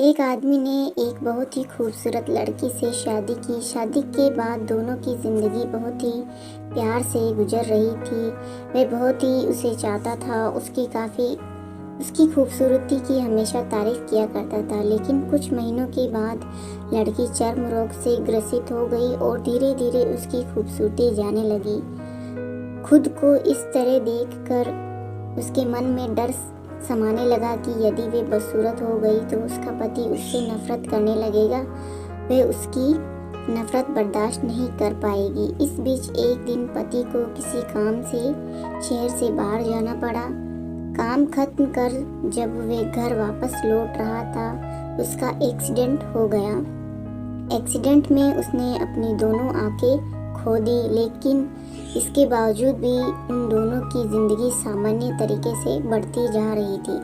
एक आदमी ने एक बहुत ही खूबसूरत लड़की से शादी की। शादी के बाद दोनों की ज़िंदगी बहुत ही प्यार से गुजर रही थी। वह बहुत ही उसे चाहता था, उसकी खूबसूरती की हमेशा तारीफ़ किया करता था। लेकिन कुछ महीनों के बाद लड़की चर्म रोग से ग्रसित हो गई और धीरे धीरे उसकी खूबसूरती जाने लगी। खुद को इस तरह देखकर उसके मन में डर समाने लगा कि यदि वे बदसूरत हो गई तो उसका पति उससे नफरत करने लगेगा। वह उसकी नफरत बर्दाश्त नहीं कर पाएगी। इस बीच एक दिन पति को किसी काम से शहर से बाहर जाना पड़ा। काम खत्म कर जब वे घर वापस लौट रहा था, उसका एक्सीडेंट हो गया। एक्सीडेंट में उसने अपनी दोनों आंखें खो दी, लेकिन इसके बावजूद भी उन दोनों की ज़िंदगी सामान्य तरीके से बढ़ती जा रही थी।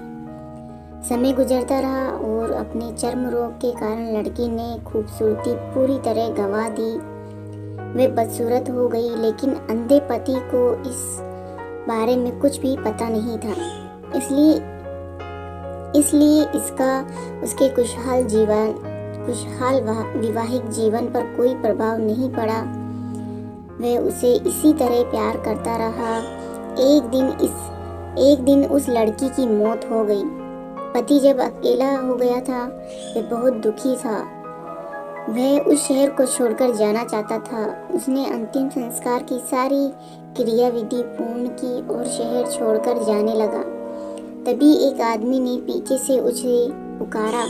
समय गुजरता रहा और अपने चर्म रोग के कारण लड़की ने खूबसूरती पूरी तरह गंवा दी। वे बदसूरत हो गई, लेकिन अंधे पति को इस बारे में कुछ भी पता नहीं था। इसलिए इसका उसके खुशहाल विवाहिक जीवन पर कोई प्रभाव नहीं पड़ा। वह उसे इसी तरह प्यार करता रहा। एक दिन उस लड़की की मौत हो गई। पति जब अकेला हो गया था, वह बहुत दुखी था। वह उस शहर को छोड़कर जाना चाहता था। उसने अंतिम संस्कार की सारी क्रियाविधि पूर्ण की और शहर छोड़कर जाने लगा। तभी एक आदमी ने पीछे से उसे पुकारा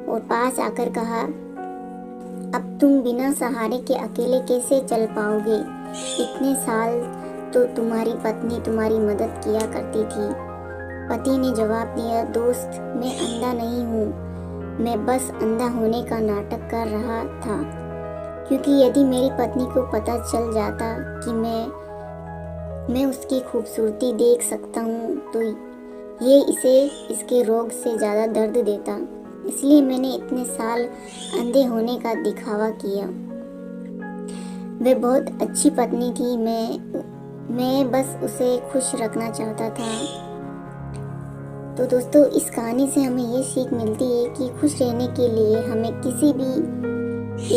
और पास आकर कहा, अब तुम बिना सहारे के अकेले कैसे चल पाओगे? इतने साल तो तुम्हारी पत्नी तुम्हारी मदद किया करती थी। पति ने जवाब दिया, दोस्त, मैं अंधा नहीं हूँ, मैं बस अंधा होने का नाटक कर रहा था। क्योंकि यदि मेरी पत्नी को पता चल जाता कि मैं उसकी खूबसूरती देख सकता हूँ तो ये इसे इसके रोग से ज़्यादा दर्द देता। इसलिए मैंने इतने साल अंधे होने का दिखावा किया। वह बहुत अच्छी पत्नी थी, मैं बस उसे खुश रखना चाहता था। तो दोस्तों, इस कहानी से हमें ये सीख मिलती है कि खुश रहने के लिए हमें किसी भी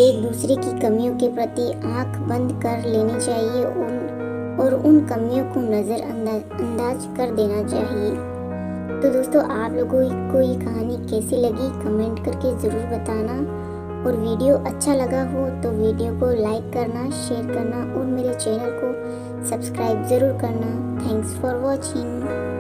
एक दूसरे की कमियों के प्रति आंख बंद कर लेनी चाहिए और उन कमियों को नज़रअंदाज कर देना चाहिए। तो दोस्तों, आप लोगों को ये कहानी कैसी लगी कमेंट करके ज़रूर बताना। और वीडियो अच्छा लगा हो तो वीडियो को लाइक करना, शेयर करना और मेरे चैनल को सब्सक्राइब ज़रूर करना। Thanks for watching.